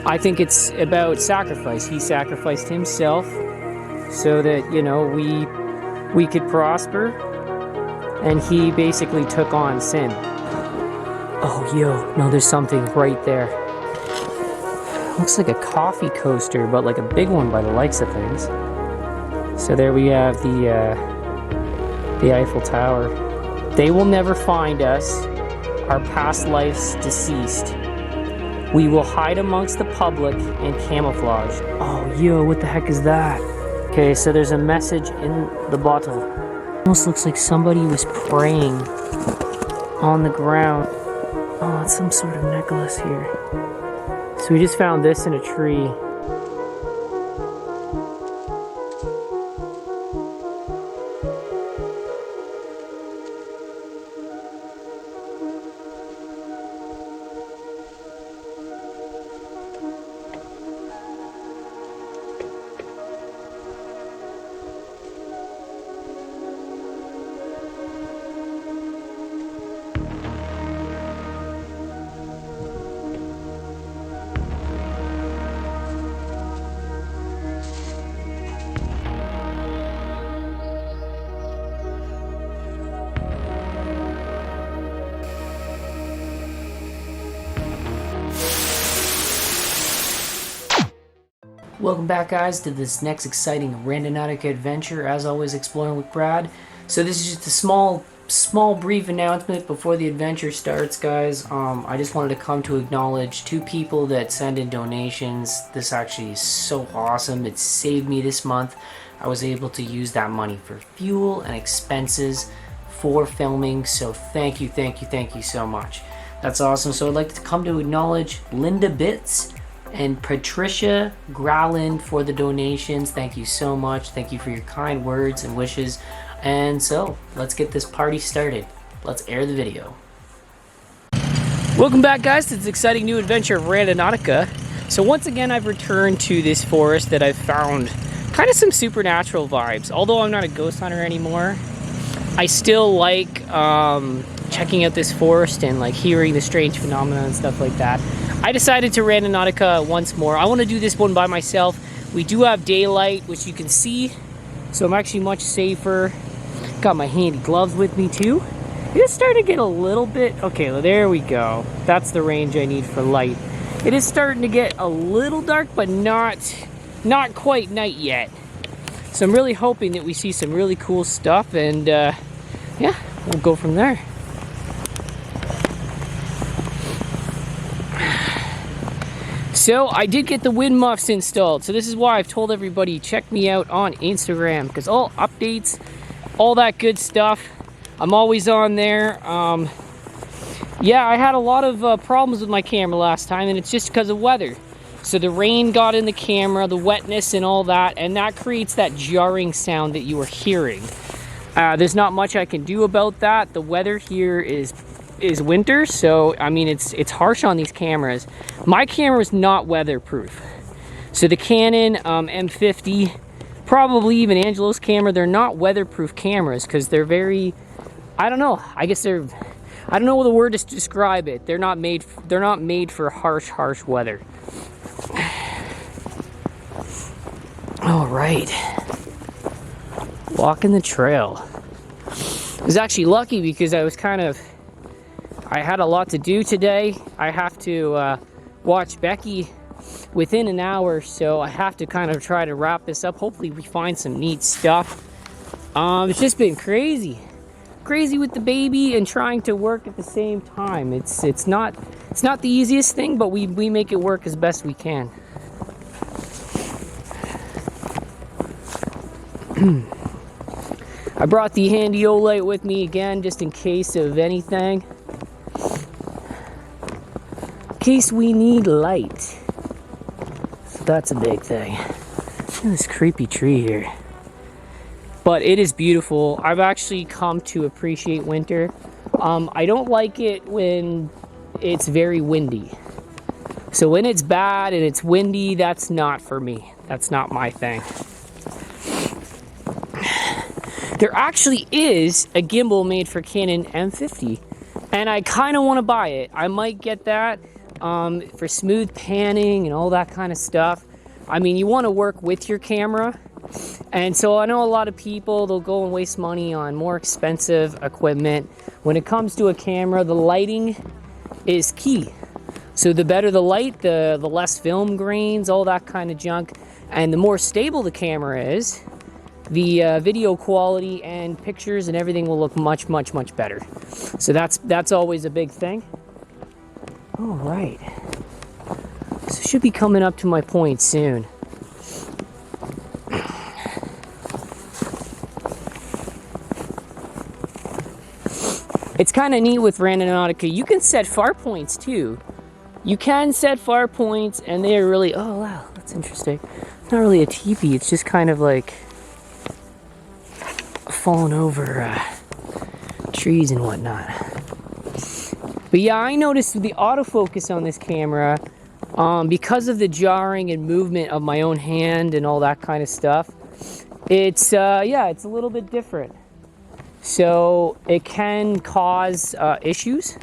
I think it's about sacrifice. He sacrificed himself so that, you know, we could prosper, and he basically took on sin. Oh, yo, no, there's something right there. Looks like a coffee coaster, but like a big one by the likes of things. So there we have the Eiffel Tower. They will never find us. Our past lives deceased. We will hide amongst the public and camouflage. Oh, yo, what the heck is that? Okay, so there's a message in the bottle. Almost looks like somebody was praying on the ground. Oh, it's some sort of necklace here. So we just found this in a tree. Welcome back, guys, to this next exciting Randonautica adventure, as always exploring with Brad. So this is just a small brief announcement before the adventure starts, guys. I just wanted to come to acknowledge 2 people that send in donations. This actually is so awesome. It saved me this month. I was able to use that money for fuel and expenses for filming, so thank you so much. That's awesome. So I'd like to come to acknowledge Linda Bitts and Patricia Growland for the donations. Thank you so much. Thank you for your kind words and wishes. And so, let's get this party started. Let's air the video. Welcome back, guys, to this exciting new adventure of Randonautica. So once again, I've returned to this forest that I've found kind of some supernatural vibes. Although I'm not a ghost hunter anymore, I still like checking out this forest and like hearing the strange phenomena and stuff like that. I decided to Randonautica once more. I want to do this one by myself. We do have daylight, which you can see, so I'm actually much safer. Got my handy gloves with me too. It is starting to get a little bit, okay, well, there we go. That's the range I need for light. It is starting to get a little dark, but not quite night yet. So I'm really hoping that we see some really cool stuff, and yeah, we'll go from there. So I did get the wind muffs installed, so this is why I've told everybody check me out on Instagram, because all updates, all that good stuff, I'm always on there. Yeah, I had a lot of problems with my camera last time, and it's just because of weather. So the rain got in the camera, the wetness and all that, and that creates that jarring sound that you are hearing. There's not much I can do about that. The weather here is winter, so I mean it's harsh on these cameras. My camera is not weatherproof, so the Canon M50, probably even Angelo's camera, they're not weatherproof cameras because they're very, I don't know, I guess they're, I don't know the word to describe it. They're not made for harsh weather. All right, walking the trail. I was actually lucky because I had a lot to do today. I have to watch Becky within an hour, so I have to kind of try to wrap this up. Hopefully we find some neat stuff. It's just been crazy with the baby and trying to work at the same time. It's not the easiest thing, but we make it work as best we can. I brought the handy O-light with me again, just in case of anything. In case we need light. So that's a big thing. Look at this creepy tree here. But it is beautiful. I've actually come to appreciate winter. I don't like it when it's very windy. So when it's bad and it's windy, that's not for me. That's not my thing. There actually is a gimbal made for Canon M50, and I kind of want to buy it. I might get that, for smooth panning and all that kind of stuff. I mean, you want to work with your camera. And so I know a lot of people, they'll go and waste money on more expensive equipment. When it comes to a camera, the lighting is key. So the better the light, the less film grains, all that kind of junk. And the more stable the camera is, the video quality and pictures and everything will look much, much, much better. So that's always a big thing. All right. So should be coming up to my point soon. It's kind of neat with Randonautica. You can set far points too. You can set far points, and they are really, oh wow, that's interesting. It's not really a teepee, it's just kind of like falling over trees and whatnot. But yeah, I noticed with the autofocus on this camera, because of the jarring and movement of my own hand and all that kind of stuff, it's yeah, it's a little bit different. So it can cause issues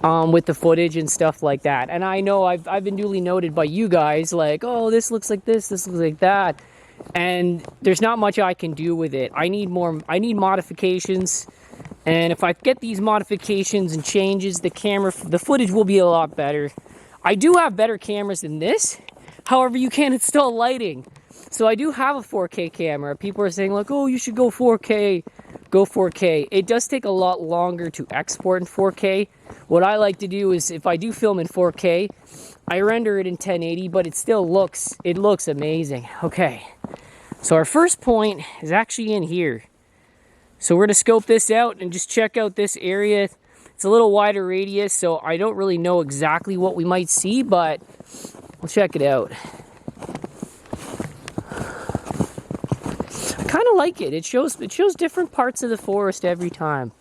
with the footage and stuff like that. And I know I've been duly noted by you guys, like, oh, this looks like this looks like that. And there's not much I can do with it. I need modifications. And if I get these modifications and changes, the footage will be a lot better. I do have better cameras than this. However, you can't install lighting. So I do have a 4K camera. People are saying like, oh, you should go 4K. Go 4K. It does take a lot longer to export in 4K. What I like to do is, if I do film in 4K, I render it in 1080, but it still looks amazing. Okay, so our first point is actually in here. So we're gonna scope this out and just check out this area. It's a little wider radius, so I don't really know exactly what we might see, but we'll check it out. I kind of like it. It shows different parts of the forest every time.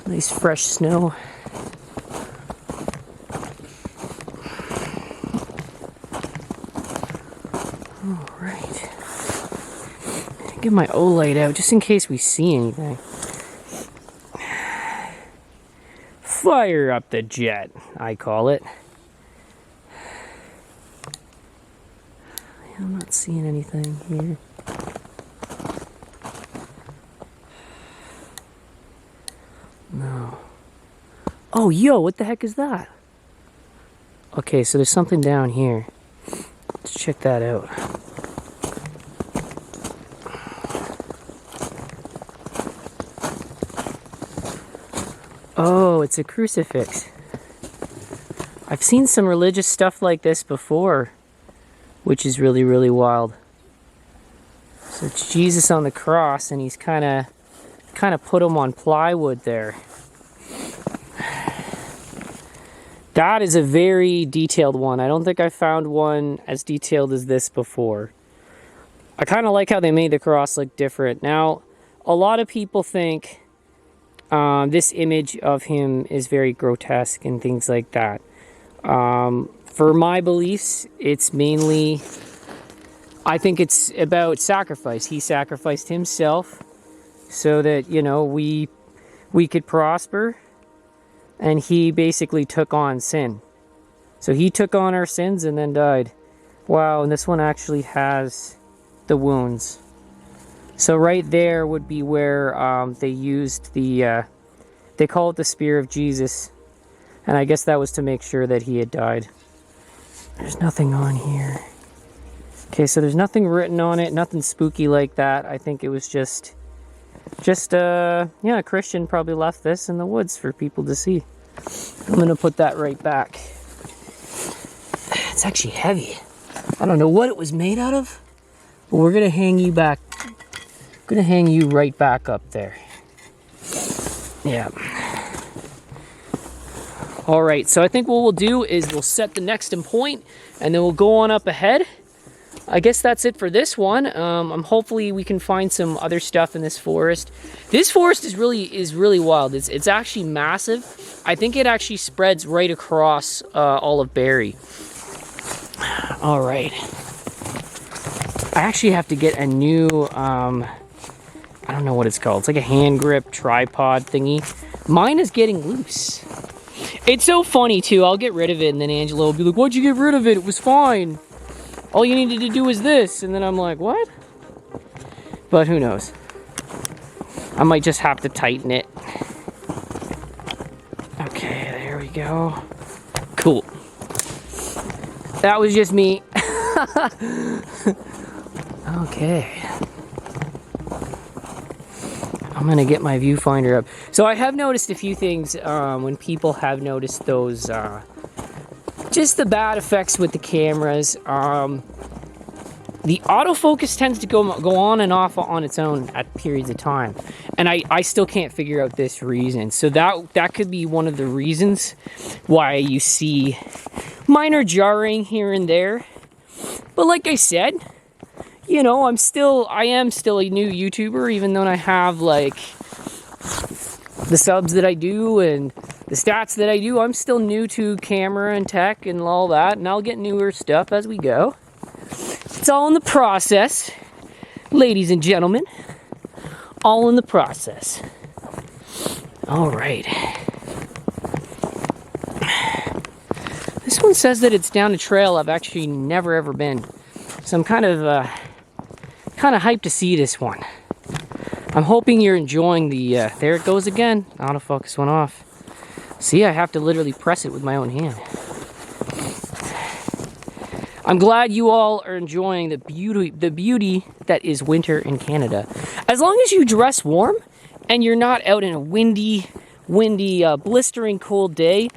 Nice fresh snow. All right. Get my O-light out just in case we see anything. Fire up the jet, I call it. I'm not seeing anything here. No. Oh, yo, what the heck is that? Okay, so there's something down here. Let's check that out. Oh, it's a crucifix. I've seen some religious stuff like this before, which is really, really wild. So it's Jesus on the cross, and he's kind of put him on plywood there. That is a very detailed one. I don't think I found one as detailed as this before. I kind of like how they made the cross look different. Now, a lot of people think this image of him is very grotesque and things like that. For my beliefs, it's mainly, I think it's about sacrifice. He sacrificed himself so that, you know, we could prosper, and he basically took on sin. So he took on our sins and then died. Wow, and this one actually has the wounds. So right there would be where they used the, they call it the spear of Jesus. And I guess that was to make sure that he had died. There's nothing on here. Okay, so there's nothing written on it, nothing spooky like that. I think it was just yeah, a Christian probably left this in the woods for people to see. I'm gonna put that right back. It's actually heavy. I don't know what it was made out of, but we're gonna hang you back. I'm gonna hang you right back up there. Yeah. All right, so I think what we'll do is we'll set the next point, and then we'll go on up ahead. I guess that's it for this one. Hopefully we can find some other stuff in this forest. This forest is really wild. It's actually massive. I think it actually spreads right across all of Barrie. All right. I actually have to get a new I don't know what it's called. It's like a hand grip tripod thingy. Mine is getting loose. It's so funny too. I'll get rid of it and then Angela will be like, why'd you get rid of it? It was fine. All you needed to do was this. And then I'm like, what? But who knows? I might just have to tighten it. Okay, there we go. Cool. That was just me. Okay. I'm gonna get my viewfinder up. So I have noticed a few things when people have noticed those, just the bad effects with the cameras. The autofocus tends to go on and off on its own at periods of time. And I still can't figure out this reason. So that could be one of the reasons why you see minor jarring here and there. But like I said, you know, I am still a new YouTuber, even though I have like the subs that I do and the stats that I do. I'm still new to camera and tech and all that, and I'll get newer stuff as we go. It's all in the process, ladies and gentlemen. All in the process. All right. This one says that it's down a trail I've actually never ever been. So I'm kind of hyped to see this one. I'm hoping you're enjoying the, there it goes again. Autofocus went off. See, I have to literally press it with my own hand. I'm glad you all are enjoying the beauty that is winter in Canada. As long as you dress warm and you're not out in a windy, blistering cold day,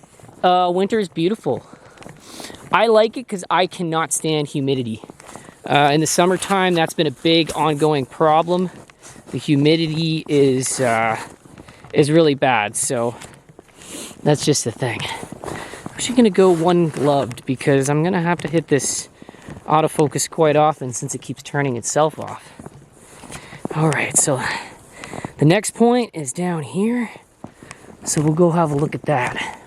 winter is beautiful. I like it because I cannot stand humidity. In the summertime, that's been a big ongoing problem. The humidity is really bad, so that's just the thing. I'm actually gonna go one-gloved because I'm gonna have to hit this autofocus quite often since it keeps turning itself off. All right, so the next point is down here, so we'll go have a look at that.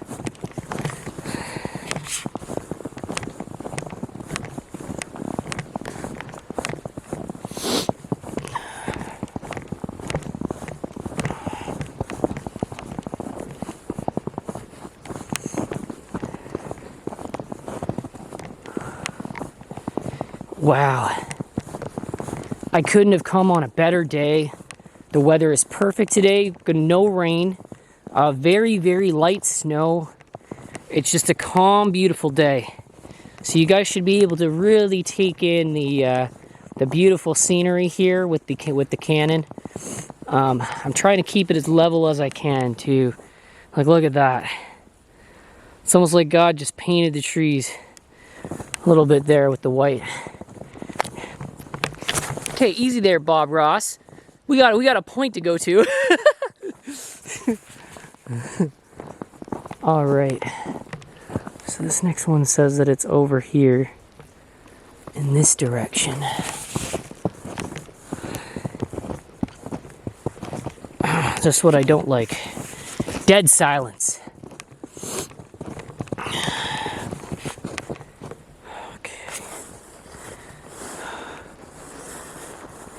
Wow, I couldn't have come on a better day. The weather is perfect today, no rain, very, very light snow. It's just a calm, beautiful day. So you guys should be able to really take in the beautiful scenery here with the Canon. I'm trying to keep it as level as I can too. Like, look at that. It's almost like God just painted the trees a little bit there with the white. Okay, easy there, Bob Ross. We got a point to go to. All right. So this next one says that it's over here in this direction. Just what I don't like. Dead silence.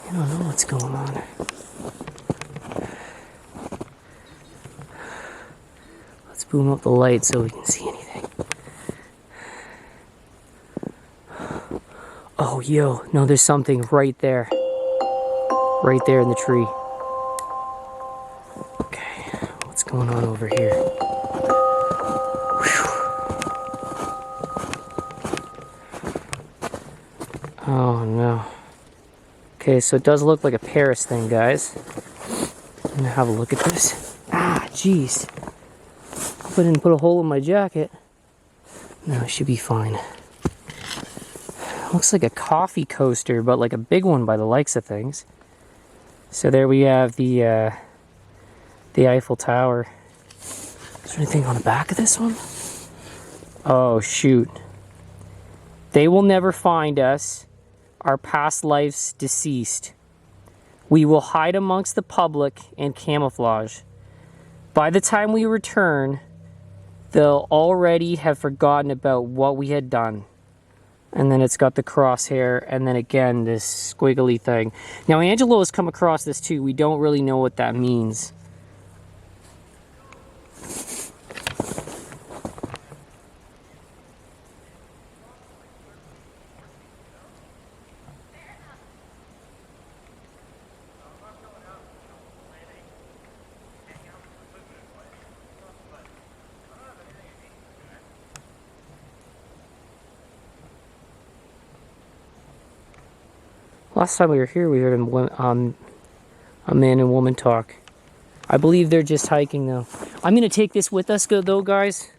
I don't know what's going on. Let's boom up the light so we can see anything. Oh, yo, no, there's something right there. Right there in the tree. Okay, what's going on over here? Whew. Oh, no. Okay, so it does look like a Paris thing, guys. I'm gonna have a look at this. Ah, jeez. Hope I didn't put a hole in my jacket. No, it should be fine. Looks like a coffee coaster, but like a big one by the likes of things. So there we have the Eiffel Tower. Is there anything on the back of this one? Oh, shoot. They will never find us. Our past lives deceased. We will hide amongst the public and camouflage. By the time we return, they'll already have forgotten about what we had done. And then it's got the crosshair, and then again, this squiggly thing. Now, Angelo has come across this too. We don't really know what that means. Last time we were here, we heard a man and woman talk. I believe they're just hiking, though. I'm going to take this with us, though, guys,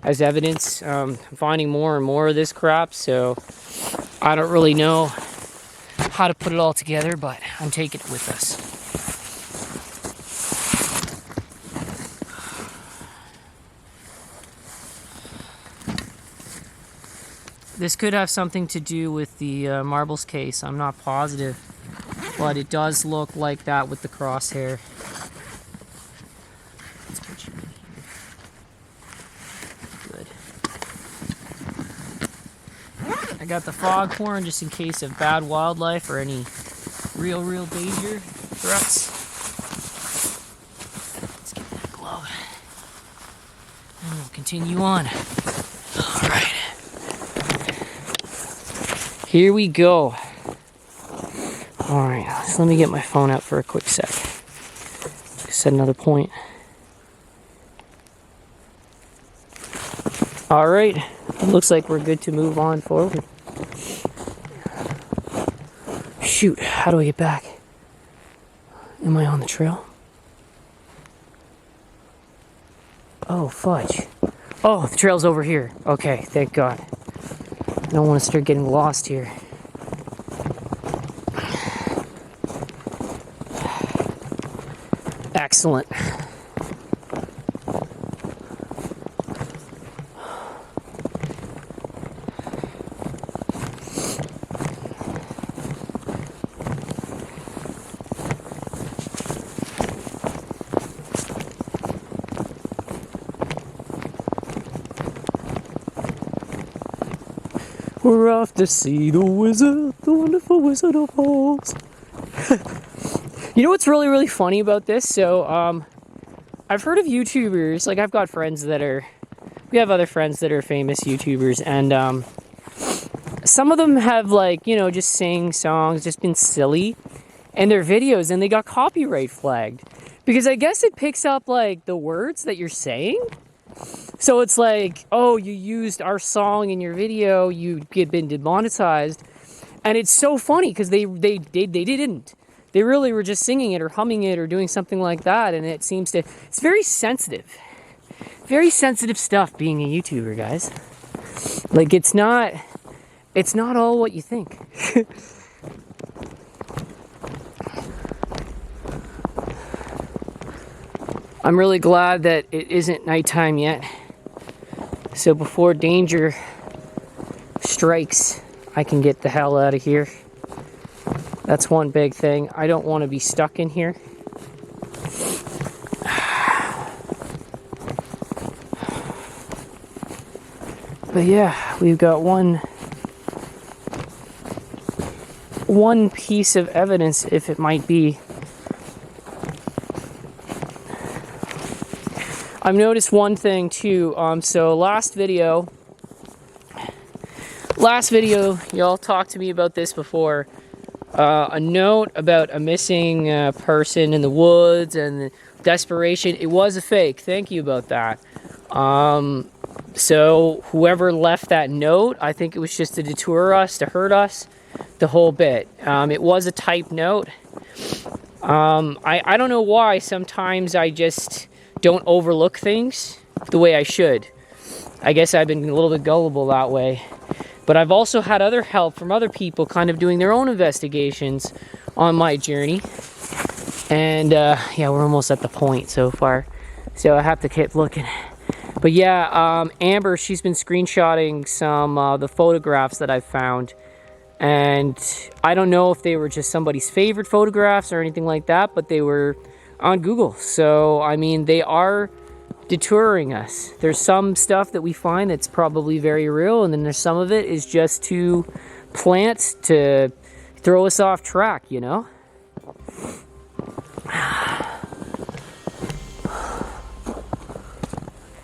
as evidence. I'm finding more and more of this crap, so I don't really know how to put it all together, but I'm taking it with us. This could have something to do with the marbles case. I'm not positive, but it does look like that with the crosshair. Let's put you in here. Good. I got the foghorn just in case of bad wildlife or any real danger threats. Let's get that glove. And we'll continue on. All right. Here we go. Alright, so let me get my phone out for a quick sec. Set another point. Alright, looks like we're good to move on forward. Shoot, how do I get back? Am I on the trail? Oh, fudge. Oh, the trail's over here. Okay, thank God. I don't want to start getting lost here. Excellent. We're off to see the wizard, the wonderful Wizard of Oz. You know what's really funny about this? So, I've heard of YouTubers, like I've got friends that are, we have other friends that are famous YouTubers, and some of them have, like, you know, just sing songs, just been silly in their videos, and they got copyright flagged. Because I guess it picks up, like, the words that you're saying. So it's like, oh, you used our song in your video, you get been demonetized. And it's so funny because they didn't. They really were just singing it or humming it or doing something like that. And it seems to, it's very sensitive. Very sensitive stuff being a YouTuber, guys. Like, it's not all what you think. I'm really glad that it isn't nighttime yet. So before danger strikes, I can get the hell out of here. That's one big thing. I don't want to be stuck in here. But yeah, we've got one piece of evidence, if it might be. I've noticed one thing too. So last video, y'all talked to me about this before. A note about a missing person in the woods and desperation. It was a fake. Thank you about that. So whoever left that note, I think it was just to deter us, to hurt us, the whole bit. It was a typed note. I don't know why. Sometimes I just don't overlook things the way I should. I guess I've been a little bit gullible that way. But I've also had other help from other people kind of doing their own investigations on my journey. And yeah, we're almost at the point so far. So I have to keep looking. But yeah, Amber, she's been screenshotting some the photographs that I've found. And I don't know if they were just somebody's favorite photographs or anything like that, but they were on Google. So, I mean, they are deterring us. There's some stuff that we find that's probably very real, and then there's some of it is just to plant to throw us off track, you know?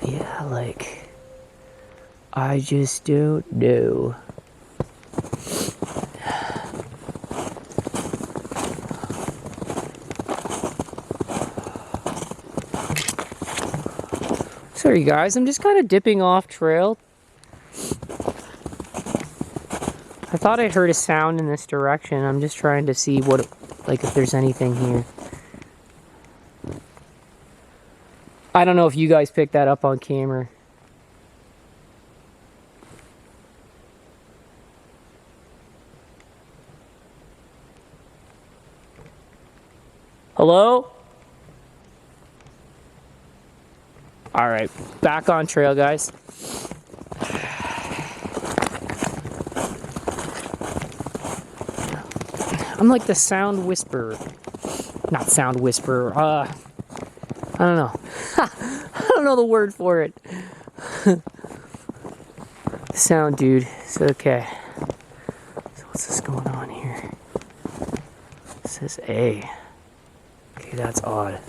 Yeah, like, I just don't know. Sorry guys, I'm just kind of dipping off trail. I thought I heard a sound in this direction. I'm just trying to see what, like, if there's anything here. I don't know if you guys picked that up on camera. Hello? All right, back on trail, guys. I'm like the sound whisperer. Not sound whisperer. I don't know. I don't know the word for it. Sound dude. It's okay. So what's this going on here? It says A. Okay, that's odd.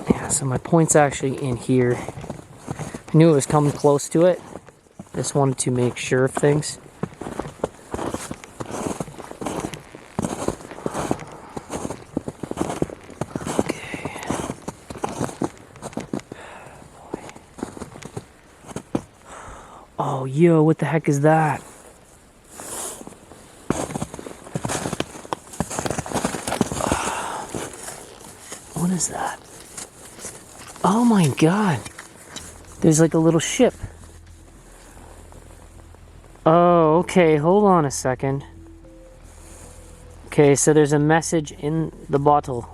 Yeah, so my point's actually in here. I knew it was coming close to it. Just wanted to make sure of things. Oh, yo, what the heck is that? What is that? Oh my god. There's like a little ship. Oh, okay, hold on a second. Okay, so there's a message in the bottle.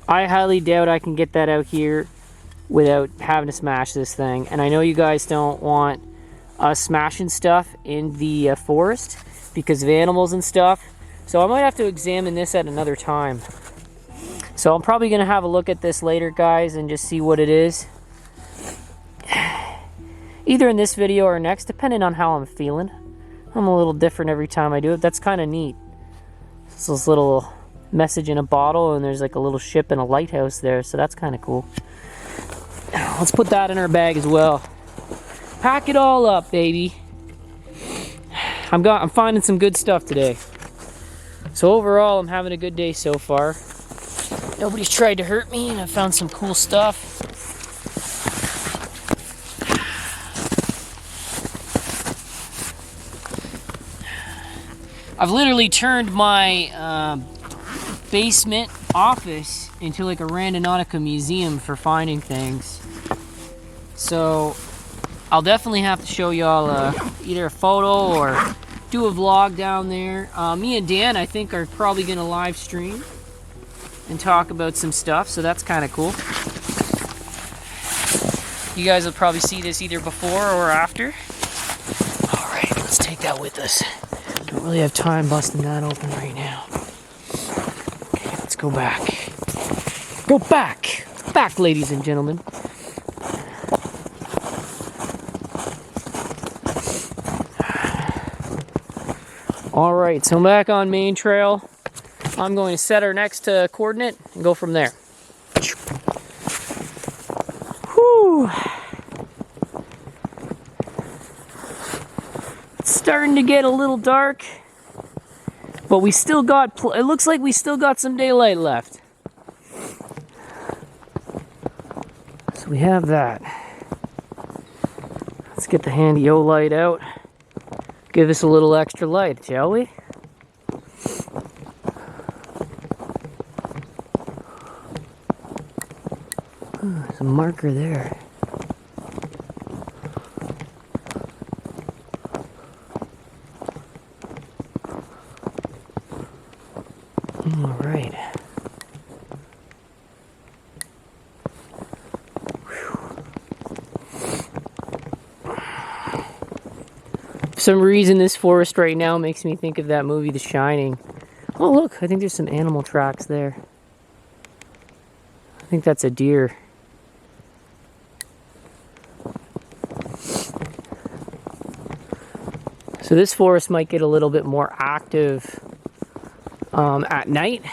I highly doubt I can get that out here without having to smash this thing. And I know you guys don't want us smashing stuff in the forest because of animals and stuff. So I might have to examine this at another time. So I'm probably going to have a look at this later, guys, and just see what it is. Either in this video or next, depending on how I'm feeling. I'm a little different every time I do it. That's kind of neat. It's this little message in a bottle, and there's like a little ship and a lighthouse there, so that's kind of cool. Let's put that in our bag as well. Pack it all up, baby. I'm finding some good stuff today. So overall, I'm having a good day so far. Nobody's tried to hurt me, and I found some cool stuff. I've literally turned my basement office into like a Randonautica museum for finding things. So I'll definitely have to show y'all either a photo or do a vlog down there. Me and Dan, I think, are probably going to live stream and talk about some stuff, so that's kind of cool. You guys will probably see this either before or after. All right, let's take that with us. Don't really have time busting that open right now. Okay, let's go back. Go back! Back, ladies and gentlemen. Alright, so I'm back on main trail. I'm going to set our next coordinate and go from there. Whew. It's starting to get a little dark, but we still got, it looks like we still got some daylight left. So we have that. Let's get the handy O-light out. Give us a little extra light, shall we? Ooh, there's a marker there. All right. For some reason, this forest right now makes me think of that movie, The Shining. Oh, look, I think there's some animal tracks there. think that's a deer. So this forest might get a little bit more active at night.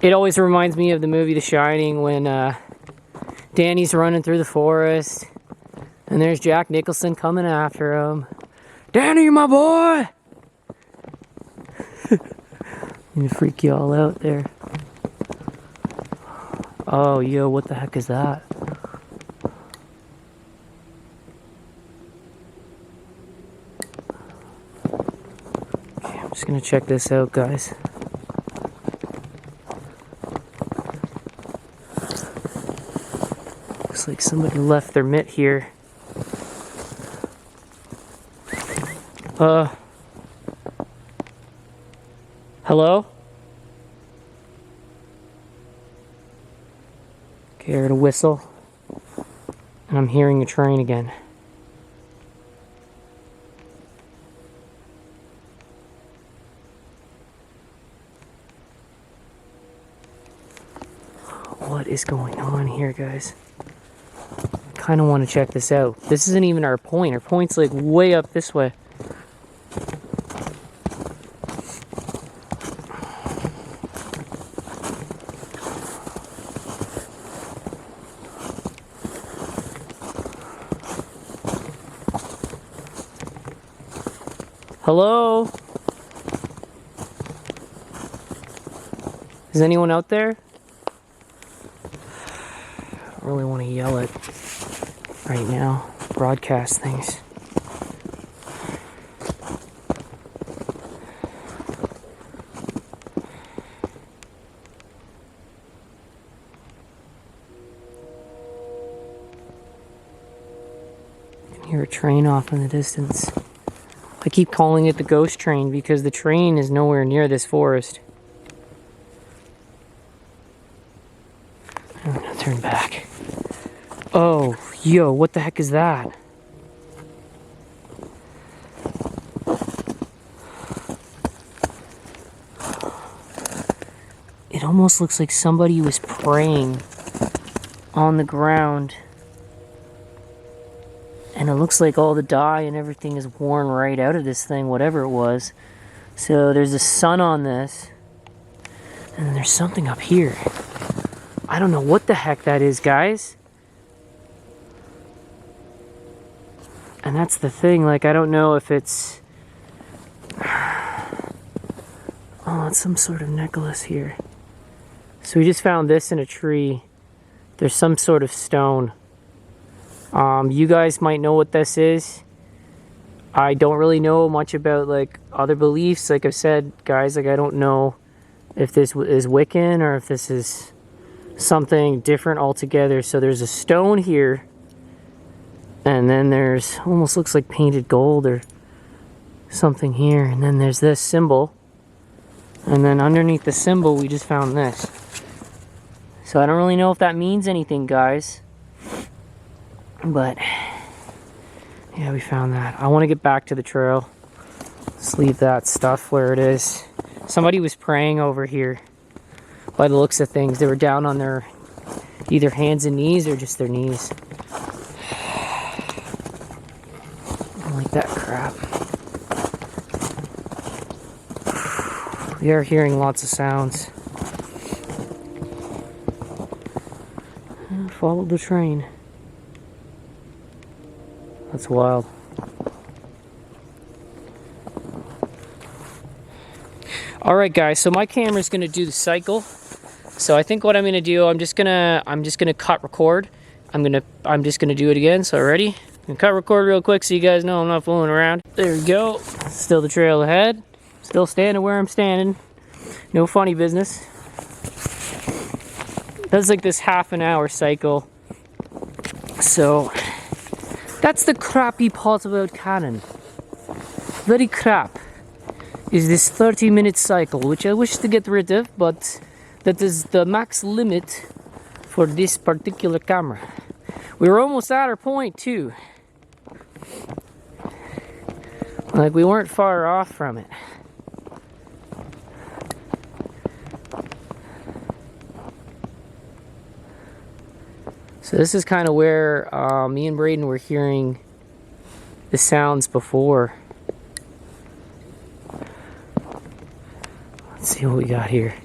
It always reminds me of the movie The Shining when Danny's running through the forest and there's Jack Nicholson coming after him. Danny, my boy! I'm gonna freak you all out there. Oh, yo, what the heck is that? Okay, I'm just gonna check this out, guys. Looks like somebody left their mitt here. Hello? Okay, I heard a whistle. And I'm hearing a train again. What is going on here, guys? I kind of want to check this out. This isn't even our point. Our point's like way up this way. Hello? Is anyone out there? I don't really want to yell it right now. Broadcast things. I can hear a train off in the distance. I keep calling it the ghost train because the train is nowhere near this forest. I'm gonna turn back. Oh, yo, what the heck is that? It almost looks like somebody was praying on the ground. And it looks like all the dye and everything is worn right out of this thing, whatever it was. So there's a sun on this. And then there's something up here. I don't know what the heck that is, guys. And that's the thing, like, I don't know if it's... Oh, it's some sort of necklace here. So we just found this in a tree. There's some sort of stone. You guys might know what this is. I don't really know much about like other beliefs. Like I've said, guys, like I don't know if this is Wiccan or if this is something different altogether. So there's a stone here, and then there's almost looks like painted gold or something here, and then there's this symbol, and then underneath the symbol we just found this. So I don't really know if that means anything, guys. But, yeah, we found that. I want to get back to the trail. Let's leave that stuff where it is. Somebody was praying over here. By the looks of things, they were down on their either hands and knees or just their knees. I don't like that crap. We are hearing lots of sounds. Follow the train. That's wild. Alright guys, so my camera's gonna do the cycle. So I think what I'm gonna do, I'm just gonna cut record. I'm just gonna do it again, so ready? I'm gonna cut record real quick so you guys know I'm not fooling around. There we go. Still the trail ahead. Still standing where I'm standing. No funny business. That's like this half an hour cycle. So that's the crappy part about Canon. Very crap is this 30-minute cycle, which I wish to get rid of, but that is the max limit for this particular camera. We were almost at our point too. Like we weren't far off from it. So this is kind of where me and Braden were hearing the sounds before. Let's see what we got here.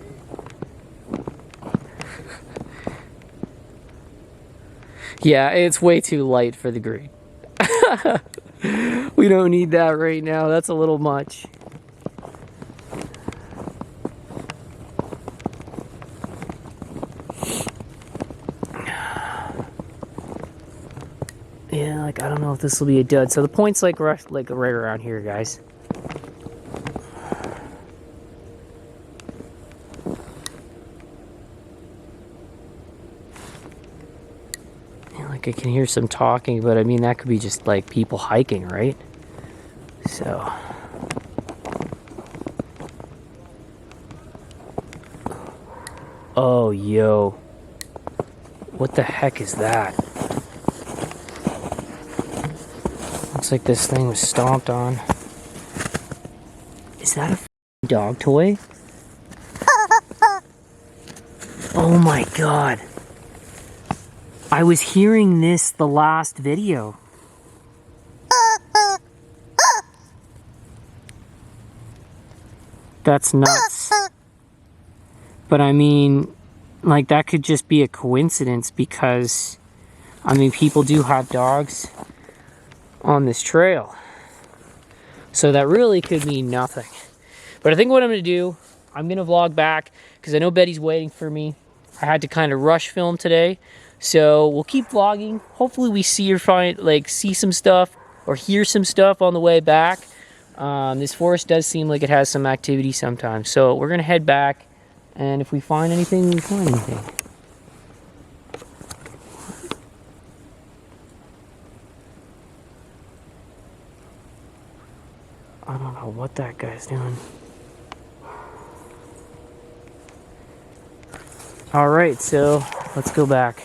Yeah, it's way too light for the green. We don't need that right now. That's a little much. Yeah, like I don't know if this will be a dud. So the point's like right around here, guys. Yeah, like I can hear some talking, but I mean that could be just like people hiking, right? So oh, yo. What the heck is that? Looks like this thing was stomped on. Is that a dog toy? Oh my god. I was hearing this the last video. That's nuts. But I mean, like that could just be a coincidence because, I mean, people do have dogs on this trail. So that really could mean nothing. But I think what I'm going to do, I'm going to vlog back because I know Betty's waiting for me. I had to kind of rush film today. So we'll keep vlogging. Hopefully we see or see some stuff or hear some stuff on the way back. This forest does seem like it has some activity sometimes. So we're going to head back, and if we find anything, we find anything. I don't know what that guy's doing. Alright, so let's go back.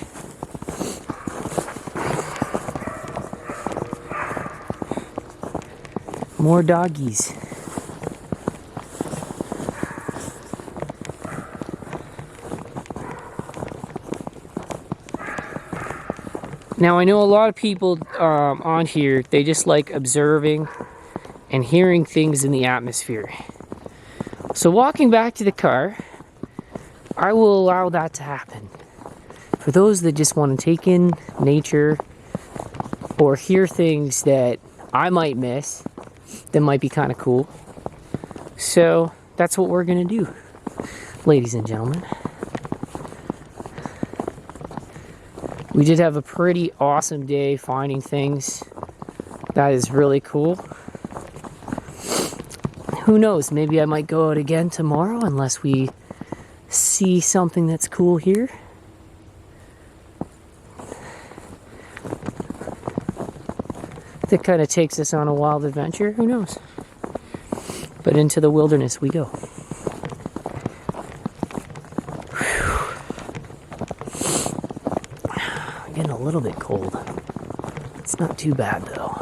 More doggies. Now I know a lot of people on here, they just like observing and hearing things in the atmosphere. So walking back to the car, I will allow that to happen. For those that just want to take in nature or hear things that I might miss, that might be kind of cool. So that's what we're gonna do, ladies and gentlemen. We did have a pretty awesome day finding things. That is really cool. Who knows, maybe I might go out again tomorrow unless we see something that's cool here. That kind of takes us on a wild adventure, who knows? But into the wilderness we go. I'm getting a little bit cold. It's not too bad though.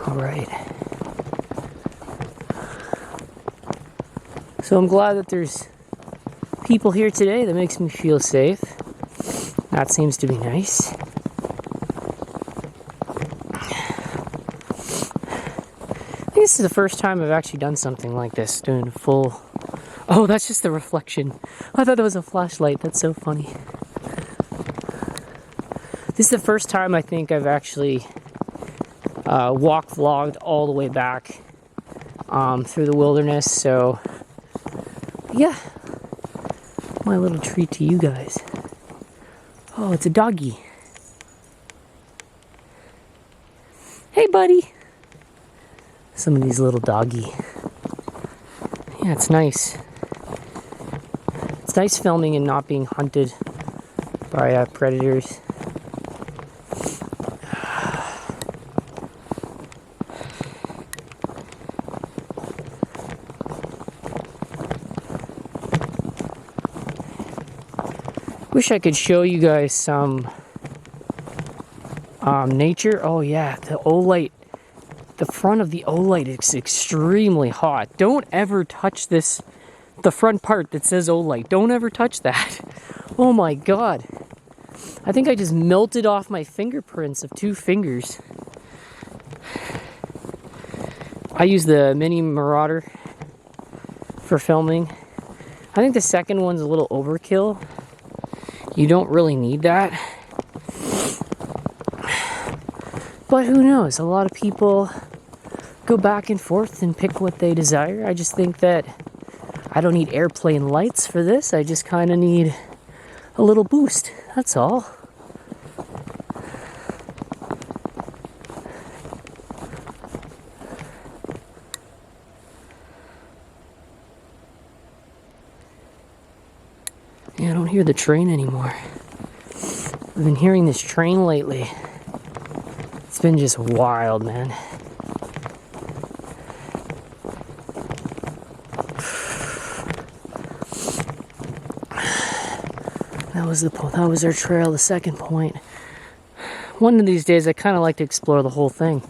Alright. So I'm glad that there's people here today. That makes me feel safe. That seems to be nice. I think this is the first time I've actually done something like this, doing a full... Oh, that's just the reflection. I thought that was a flashlight. That's so funny. This is the first time I think I've actually vlogged all the way back through the wilderness, so yeah, my little treat to you guys. Oh, it's a doggy. Hey buddy. some of these little doggy. Yeah, it's nice. It's nice filming and not being hunted by predators. Wish I could show you guys some nature. Oh yeah, the Olight. The front of the Olight is extremely hot. Don't ever touch this, the front part that says Olight. Don't ever touch that. Oh my god. I think I just melted off my fingerprints of 2 fingers. I use the Mini Marauder for filming. I think the second one's a little overkill. You don't really need that. But who knows? A lot of people go back and forth and pick what they desire. I just think that I don't need airplane lights for this. I just kind of need a little boost. That's all. Yeah, I don't hear the train anymore. I've been hearing this train lately. It's been just wild, man. That was our trail, the second point. One of these days I kind of like to explore the whole thing.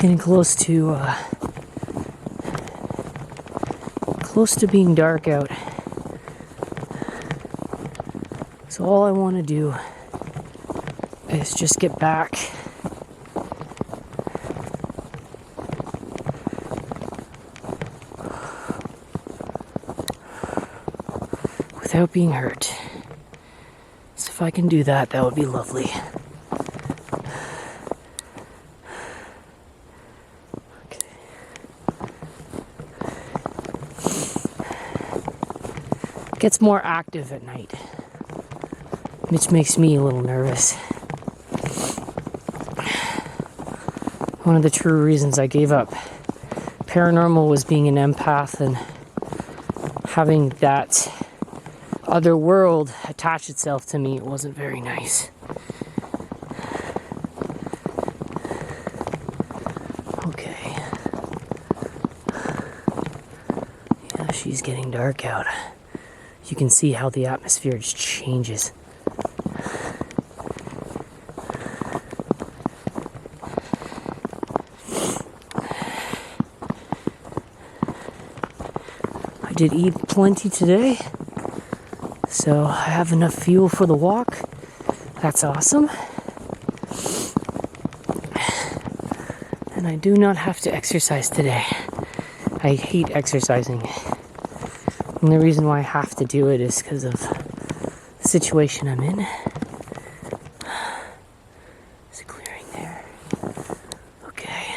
Getting close to being dark out. So all I want to do is just get back without being hurt. So if I can do that, that would be lovely. Gets more active at night, which makes me a little nervous. One of the true reasons I gave up paranormal was being an empath and having that other world attach itself to me. It wasn't very nice. Okay. Yeah, she's getting dark out. You can see how the atmosphere just changes. I did eat plenty today, so I have enough fuel for the walk. That's awesome. And I do not have to exercise today. I hate exercising. And the reason why I have to do it is because of the situation I'm in. There's a clearing there. Okay.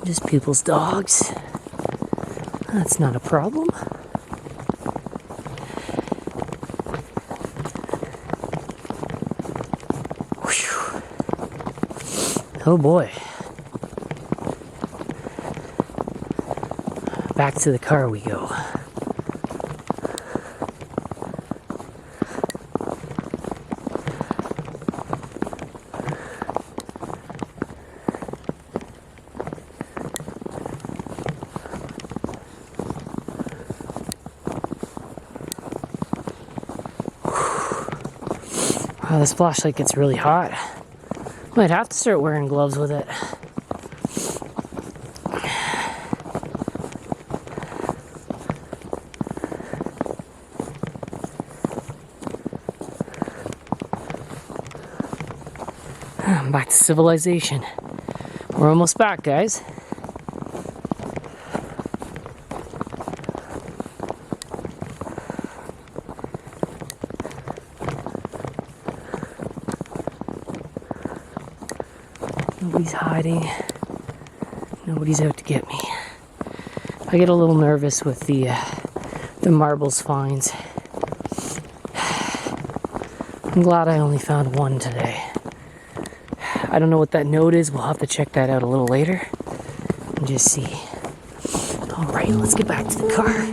Just people's dogs. That's not a problem. Whew. Oh boy. Back to the car we go. Wow, this flashlight gets really hot. Might have to start wearing gloves with it. Back to civilization. We're almost back, guys. Nobody's hiding. Nobody's out to get me. I get a little nervous with the marbles finds. I'm glad I only found one today. I don't know what that note is. We'll have to check that out a little later and just see. All right, let's get back to the car.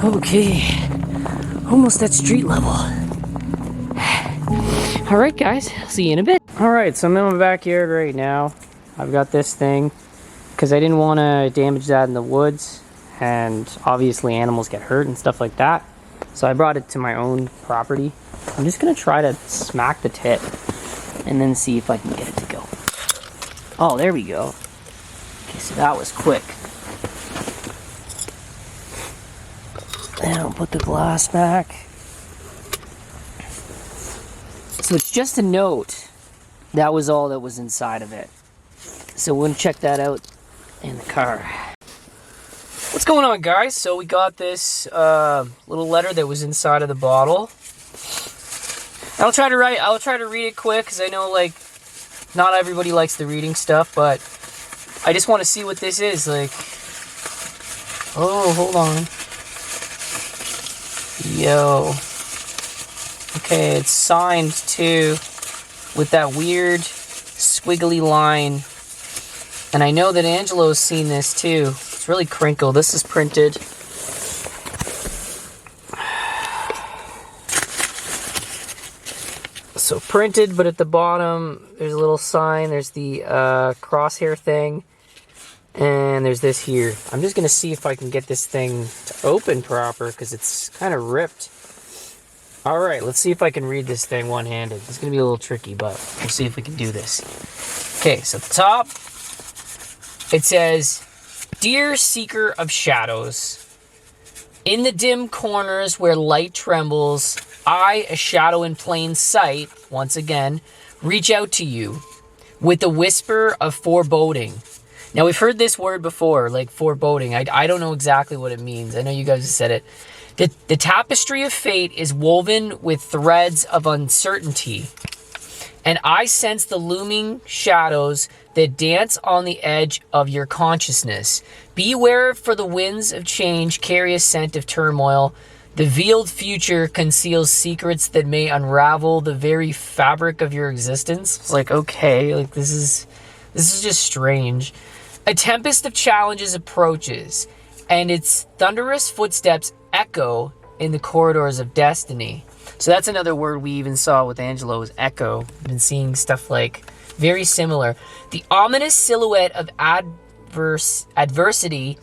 Okay, almost at street level. All right, guys, I'll see you in a bit. All right, so I'm in my backyard right now. I've got this thing because I didn't want to damage that in the woods, and obviously animals get hurt and stuff like that. So I brought it to my own property. I'm just gonna try to smack the tip and then see if I can get it to go. Oh, there we go. Okay, so that was quick. And I'll put the glass back. So it's just a note. That was all that was inside of it. So we're gonna check that out in the car. What's going on, guys? So we got this little letter that was inside of the bottle. I'll try to read it quick because I know like not everybody likes the reading stuff, but I just want to see what this is like. Oh, hold on. Yo. Okay, it's signed too with that weird squiggly line. And I know that Angelo's seen this too. It's really crinkled. This is printed. So printed, but at the bottom there's a little sign. There's the crosshair thing. And there's this here. I'm just going to see if I can get this thing to open proper because it's kind of ripped. Alright, let's see if I can read this thing one-handed. It's going to be a little tricky, but we'll see if we can do this. Okay, so at the top, it says, Dear Seeker of Shadows, in the dim corners where light trembles, I, a shadow in plain sight, once again, reach out to you with a whisper of foreboding. Now, we've heard this word before, like foreboding. I don't know exactly what it means. I know you guys have said it. The tapestry of fate is woven with threads of uncertainty. And I sense the looming shadows that dance on the edge of your consciousness. Beware, for the winds of change carry a scent of turmoil. The veiled future conceals secrets that may unravel the very fabric of your existence. It's like, okay, like this is just strange. A tempest of challenges approaches, and its thunderous footsteps echo in the corridors of destiny. So that's another word we even saw with Angelo, is echo. I've been seeing stuff like very similar. The ominous silhouette of adversity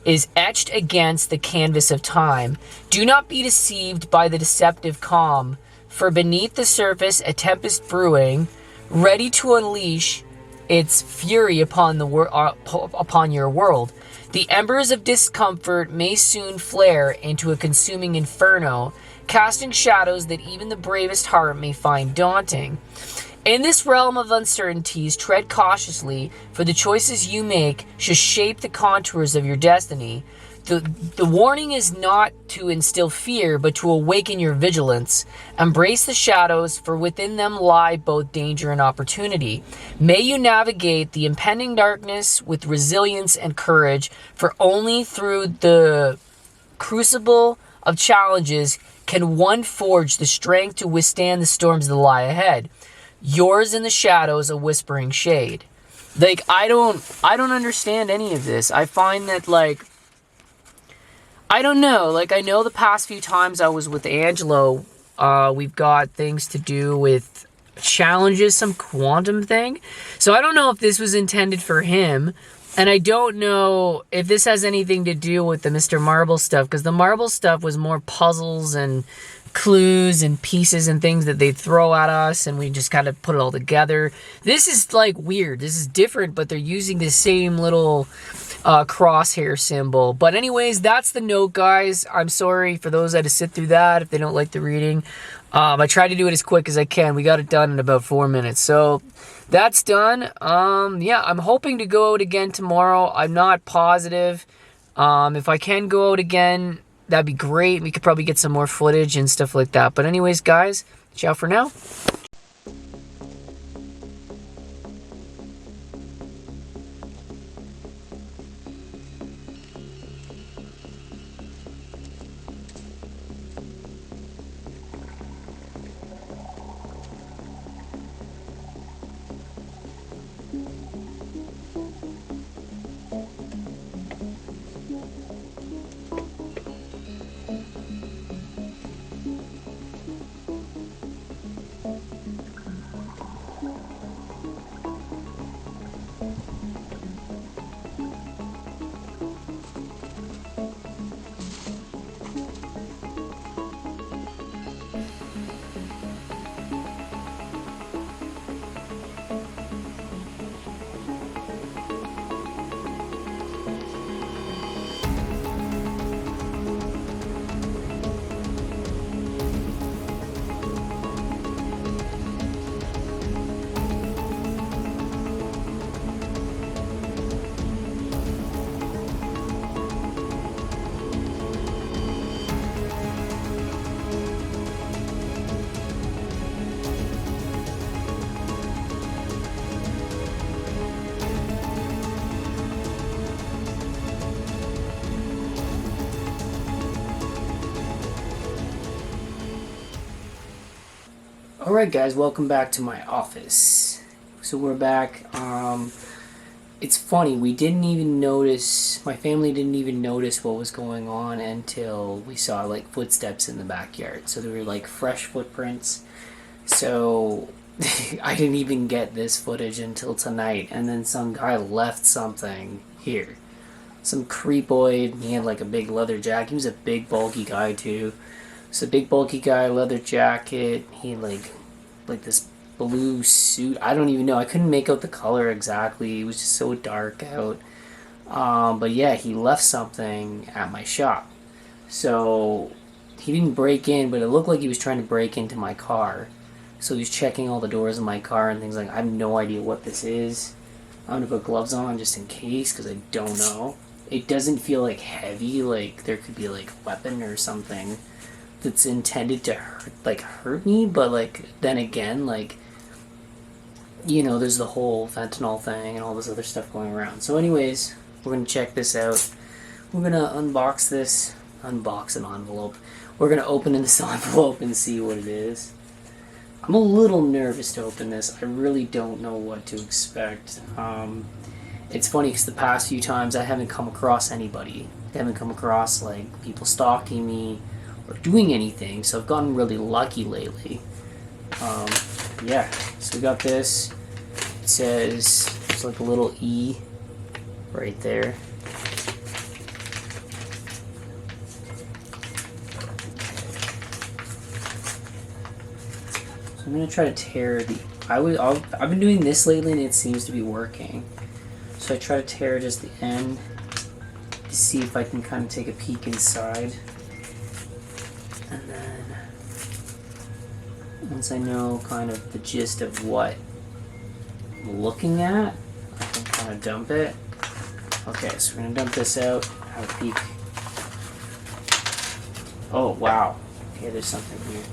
is etched against the canvas of time. Do not be deceived by the deceptive calm, for beneath the surface a tempest brewing, ready to unleash its fury upon your world. The embers of discomfort may soon flare into a consuming inferno, casting shadows that even the bravest heart may find daunting. In this realm of uncertainties, tread cautiously, for the choices you make should shape the contours of your destiny. The warning is not to instill fear, but to awaken your vigilance. Embrace the shadows, for within them lie both danger and opportunity. May you navigate the impending darkness with resilience and courage, for only through the crucible of challenges can one forge the strength to withstand the storms that lie ahead. Yours in the shadows, a whispering shade. Like, I don't understand any of this. I find that, like, I don't know. Like, I know the past few times I was with Angelo, we've got things to do with challenges, some quantum thing. So I don't know if this was intended for him And I don't know if this has anything to do with the Mr. Marble stuff, because the Marble stuff was more puzzles and clues and pieces and things that they throw at us, and we just kind of put it all together. This is like weird. This is different, but they're using the same little crosshair symbol. But anyways, that's the note, guys. I'm sorry for those that had to sit through that if they don't like the reading. I tried to do it as quick as I can. We got it done in about 4 minutes. So that's done. Yeah, I'm hoping to go out again tomorrow. I'm not positive. If I can go out again, that'd be great. We could probably get some more footage and stuff like that. But anyways, guys, ciao for now. Alright guys, welcome back to my office. So we're back. It's funny, we didn't even notice, my family didn't even notice what was going on until we saw like footsteps in the backyard. So there were like fresh footprints. So I didn't even get this footage until tonight. And then some guy left something here. Some creepoid, he had like a big leather jacket. He was a big bulky guy too. So big bulky guy, leather jacket. He had like this blue suit. I don't even know. I couldn't make out the color exactly. It was just so dark out. But yeah, he left something at my shop. So he didn't break in, but it looked like he was trying to break into my car. So he was checking all the doors in my car and things like that. I have no idea what this is. I'm gonna put gloves on just in case because I don't know. It doesn't feel like heavy, like there could be like a weapon or something that's intended to hurt me, but like then again, like, you know, there's the whole fentanyl thing and all this other stuff going around. So anyways, we're gonna check this out. We're gonna unbox an envelope. We're gonna open this envelope and see what it is. I'm a little nervous to open this. I really don't know what to expect. It's funny because the past few times I haven't come across anybody. I haven't come across like people stalking me or doing anything, so I've gotten really lucky lately. Yeah, so we got this. It says, there's like a little E right there. So I'm gonna try to tear the. I've been doing this lately, and it seems to be working. So I try to tear just the end to see if I can kind of take a peek inside. And then, once I know kind of the gist of what I'm looking at, I can kind of dump it. Okay, so we're going to dump this out, have a peek. Oh, wow. Okay, there's something here.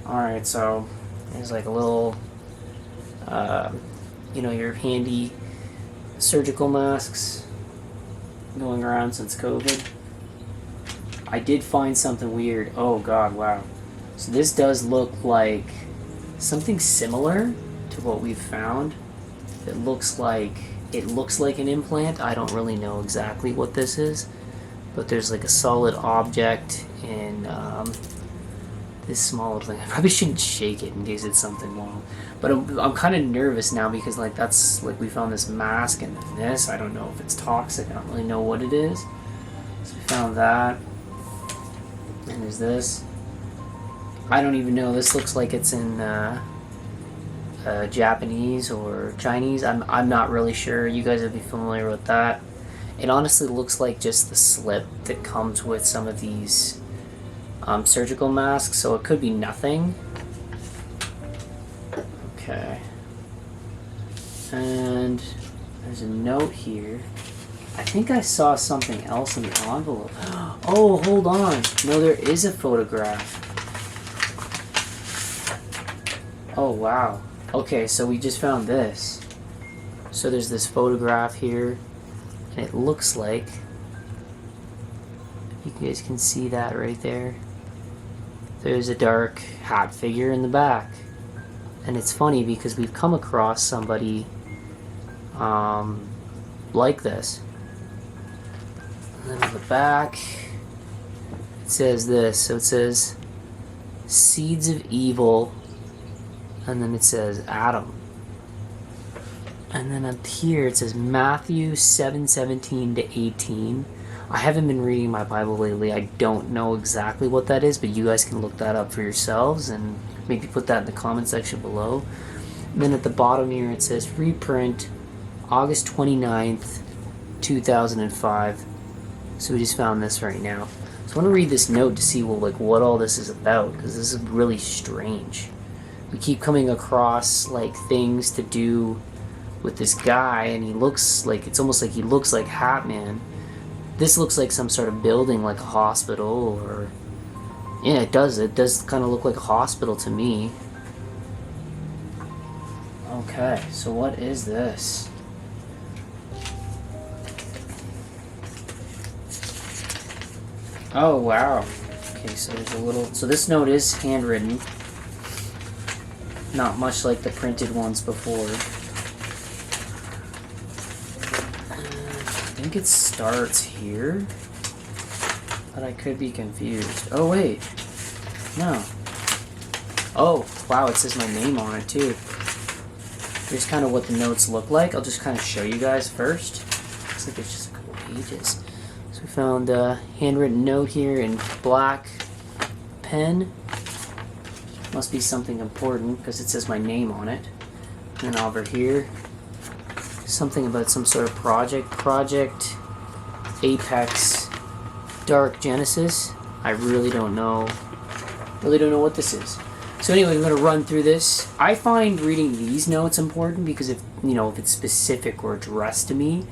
Alright, so there's like a little, you know, your handy surgical masks going around since COVID. I did find something weird. Oh god, wow. So this does look like something similar to what we've found. It looks like an implant. I don't really know exactly what this is, but there's like a solid object in this small little thing. I probably shouldn't shake it in case it's something wrong. But I'm kind of nervous now because like that's like we found this mask and this. I don't know if it's toxic. I don't really know what it is. So we found that. And there's this. I don't even know. This looks like it's in Japanese or Chinese. I'm not really sure. You guys would be familiar with that. It honestly looks like just the slip that comes with some of these surgical masks, so it could be nothing. Okay. And there's a note here. I think I saw something else in the envelope. Oh, hold on. No, there is a photograph. Oh, wow. Okay, so we just found this. So there's this photograph here. And it looks like, you guys can see that right there. There's a dark hat figure in the back. And it's funny because we've come across somebody like this. And then on the back, it says this. So it says, Seeds of Evil. And then it says Adam. And then up here it says Matthew 7:17 to 18. I haven't been reading my Bible lately. I don't know exactly what that is, but you guys can look that up for yourselves and maybe put that in the comment section below. And then at the bottom here it says reprint August 29th, 2005. So we just found this right now. So I want to read this note to see what all this is about, because this is really strange. We keep coming across like things to do with this guy, and he looks like, it's almost like he looks like Hat Man. This looks like some sort of building, like a hospital, or yeah, it does kind of look like a hospital to me. Okay, so what is this? Oh wow. Okay, so there's a little, so this note is handwritten, not much like the printed ones before. I think it starts here, but I could be confused. Oh wait, no. Oh wow, it says my name on it too. Here's kind of what the notes look like. I'll just kind of show you guys first. Looks like it's just a couple pages. So we found a handwritten note here in black pen. Must be something important because it says my name on it. And then over here, something about some sort of project Apex Dark Genesis. I really don't know what this is. So anyway, I'm going to run through this. I find reading these notes important because if it's specific or addressed to me,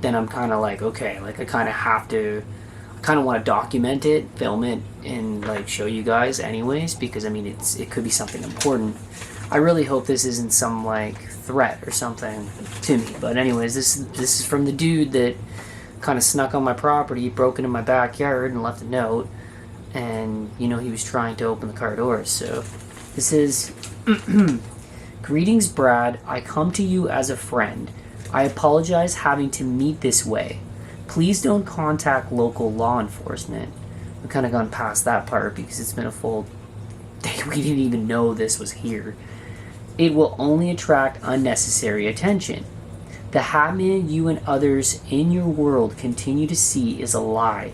then I'm kind of like, okay, like I kind of want to document it, film it, and like show you guys anyways, because I mean it could be something important. I really hope this isn't some like threat or something to me. But anyways, this is from the dude that kind of snuck on my property, broke into my backyard, and left a note. And he was trying to open the car doors. So this is greetings, Brad. I come to you as a friend. I apologize having to meet this way. Please don't contact local law enforcement. We've kind of gone past that part because it's been a full day. We didn't even know this was here. It will only attract unnecessary attention. The Hatman you and others in your world continue to see is a lie.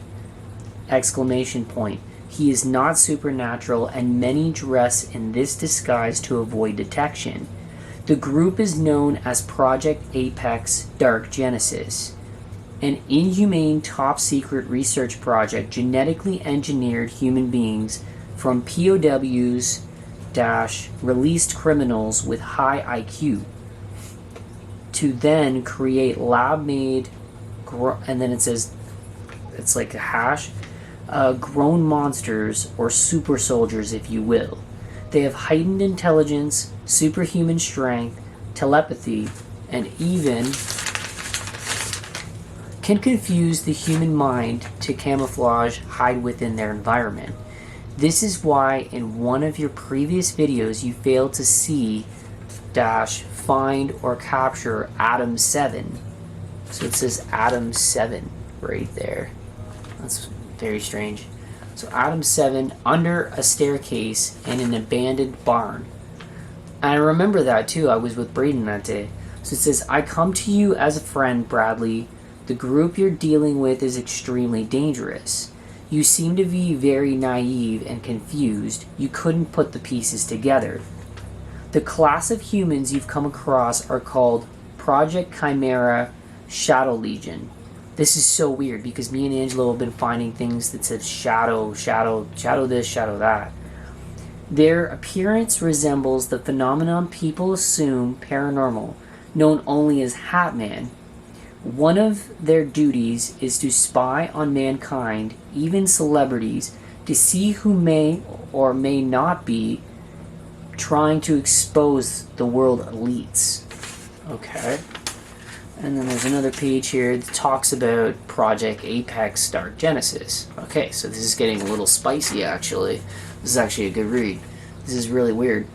Exclamation point. He is not supernatural, and many dress in this disguise to avoid detection. The group is known as Project Apex Dark Genesis, an inhumane top-secret research project genetically engineered human beings from POWs released criminals with high IQ to then create lab-made, and then it says, it's like a hash, grown monsters, or super soldiers, if you will. They have heightened intelligence, superhuman strength, telepathy, and even can confuse the human mind to camouflage, hide within their environment. This is why in one of your previous videos you failed to see find or capture Adam 7. So it says Adam 7 right there. That's very strange. So Adam 7, under a staircase in an abandoned barn. And I remember that too. I was with Braden that day. So it says, I come to you as a friend, Bradley. The group you're dealing with is extremely dangerous. You seem to be very naive and confused. You couldn't put the pieces together. The class of humans you've come across are called Project Chimera Shadow Legion. This is so weird because me and Angelo have been finding things that said shadow this, shadow that. Their appearance resembles the phenomenon people assume paranormal, known only as Hat Man. One of their duties is to spy on mankind, even celebrities, to see who may or may not be trying to expose the world elites. Okay. And then there's another page here that talks about Project Apex Dark Genesis. Okay, so this is getting a little spicy, actually. This is actually a good read. This is really weird.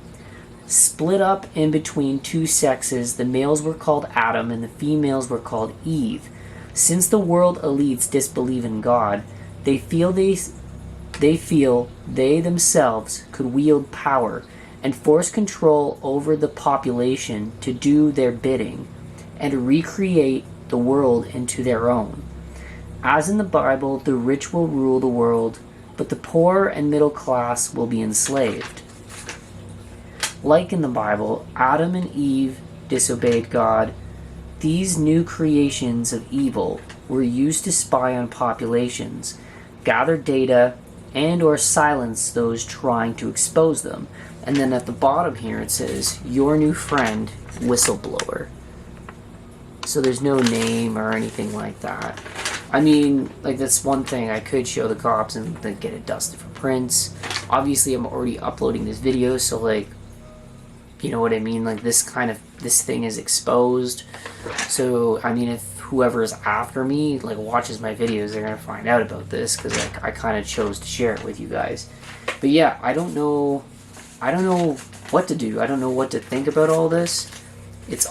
Split up in between two sexes, the males were called Adam and the females were called Eve. Since the world elites disbelieve in God, they feel they themselves could wield power and force control over the population to do their bidding and recreate the world into their own. As in the Bible, the rich will rule the world, but the poor and middle class will be enslaved. Like in the Bible, Adam and Eve disobeyed God. These new creations of evil were used to spy on populations, gather data, and or silence those trying to expose them. And then at the bottom here it says, your new friend, whistleblower. So there's no name or anything like that. I mean, like, that's one thing. I could show the cops and then get it dusted for prints. Obviously, I'm already uploading this video, so, like, you know what I mean? Like, this thing is exposed. So, I mean, if whoever is after me, like, watches my videos, they're gonna find out about this, because, like, I kind of chose to share it with you guys. But yeah, I don't know what to do. I don't know what to think about all this. It's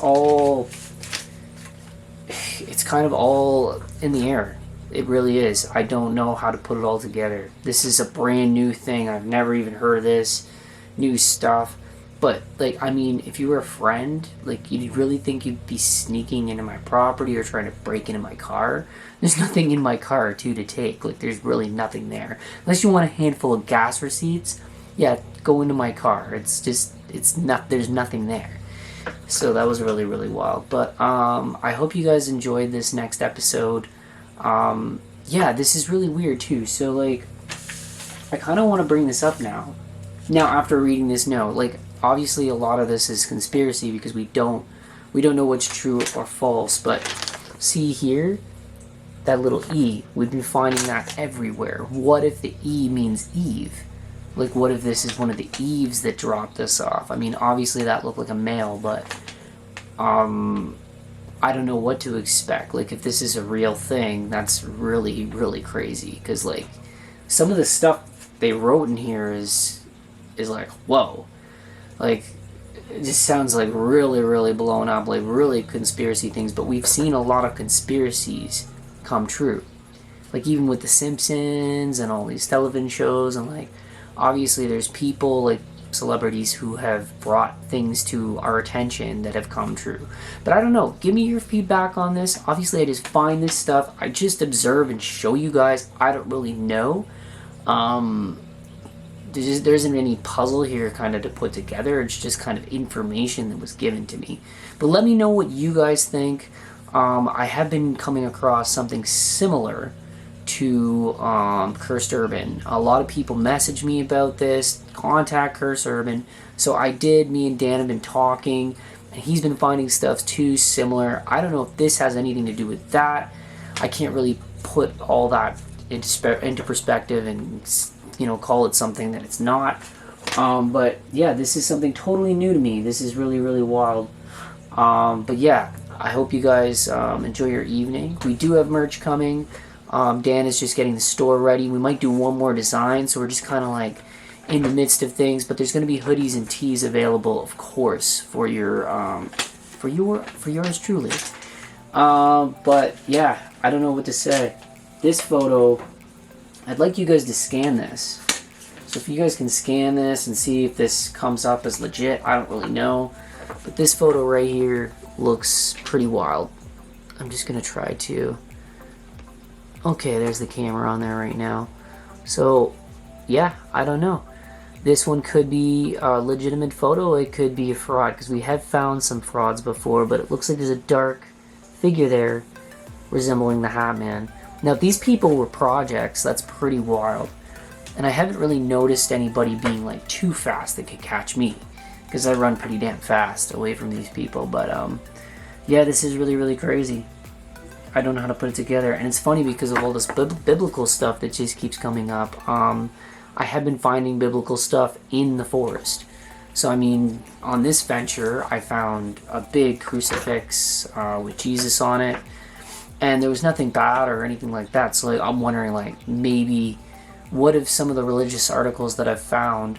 kind of all in the air. It really is. I don't know how to put it all together. This is a brand new thing. I've never even heard of this new stuff. But, like, I mean, if you were a friend, like, you'd really think you'd be sneaking into my property or trying to break into my car? There's nothing in my car, too, to take. Like, there's really nothing there. Unless you want a handful of gas receipts, yeah, go into my car. There's nothing there. So that was really, really wild. But I hope you guys enjoyed this next episode. Yeah, this is really weird too. So, like, I kind of want to bring this up now. Now, after reading this note, like, obviously a lot of this is conspiracy because we don't know what's true or false. But see here, that little E, we've been finding that everywhere. What if the E means Eve? Like, what if this is one of the Eves that dropped us off? I mean, obviously that looked like a male, but I don't know what to expect. Like, if this is a real thing, that's really, really crazy. Because, like, some of the stuff they wrote in here is like, whoa. Like, it just sounds like really, really blown up, like really conspiracy things. But we've seen a lot of conspiracies come true. Like, even with The Simpsons and all these television shows, and, like, obviously there's people, like celebrities, who have brought things to our attention that have come true. But I don't know. Give me your feedback on this. Obviously, I just find this stuff. I just observe and show you guys. I don't really know. There isn't any puzzle here kind of to put together. It's just kind of information that was given to me. But let me know what you guys think. I have been coming across something similar to Cursed Urban. A lot of people message me about this, contact Cursed Urban. So I did. Me and Dan have been talking, and he's been finding stuff too similar. I don't know if this has anything to do with that. I can't really put all that into perspective and, you know, call it something that it's not. But yeah, this is something totally new to me. This is really, really wild. But yeah, I hope you guys enjoy your evening. We do have merch coming. Dan is just getting the store ready. We might do one more design, so we're just kind of like in the midst of things. But there's going to be hoodies and tees available, of course, for yours truly. But yeah, I don't know what to say. This photo, I'd like you guys to scan this. So if you guys can scan this and see if this comes up as legit, I don't really know. But this photo right here looks pretty wild. I'm just going to try to... Okay, there's the camera on there right now. So, yeah, I don't know. This one could be a legitimate photo, it could be a fraud, because we have found some frauds before, but it looks like there's a dark figure there resembling the Hat Man. Now, if these people were projects, that's pretty wild. And I haven't really noticed anybody being like too fast that could catch me, because I run pretty damn fast away from these people. But yeah, this is really, really crazy. I don't know how to put it together, and it's funny because of all this biblical stuff that just keeps coming up. I have been finding biblical stuff in the forest. So I mean, on this venture, I found a big crucifix with Jesus on it, and there was nothing bad or anything like that. So like, I'm wondering, like, maybe what if some of the religious articles that I've found,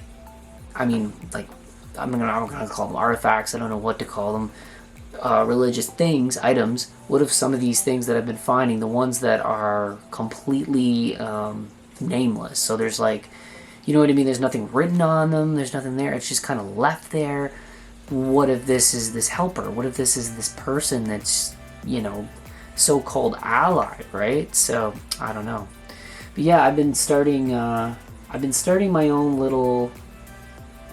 I mean, like, I'm gonna call them artifacts, I don't know what to call them, religious things, items, what if some of these things that I've been finding, the ones that are completely nameless, so there's like, you know what I mean, there's nothing written on them, there's nothing there, it's just kind of left there. What if this is this helper? What if this is this person that's, you know, so-called ally, right? So, I don't know. But yeah, I've been starting my own little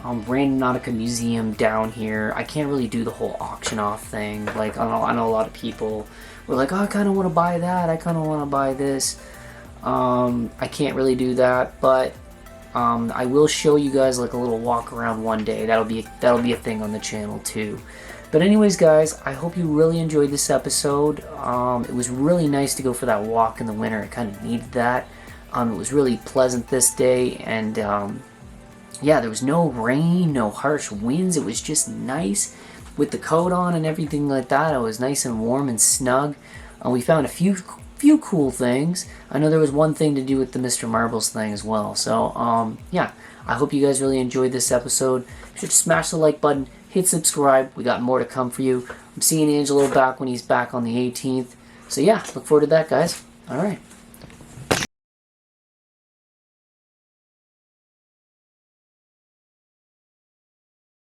Randonautica museum down here. I can't really do the whole auction off thing. Like, I know a lot of people were like, oh, I kind of want to buy that, I kind of want to buy this. I can't really do that, but I will show you guys like a little walk around one day. That'll be a thing on the channel too. But anyways, guys, I hope you really enjoyed this episode. It was really nice to go for that walk in the winter. I kind of needed that. It was really pleasant this day, and yeah, there was no rain, no harsh winds. It was just nice with the coat on and everything like that. It was nice and warm and snug. We found a few cool things. I know there was one thing to do with the Mr. Marbles thing as well. So yeah, I hope you guys really enjoyed this episode. Be sure to smash the like button, hit subscribe. We got more to come for you. I'm seeing Angelo back when he's back on the 18th. So yeah, look forward to that, guys. All right.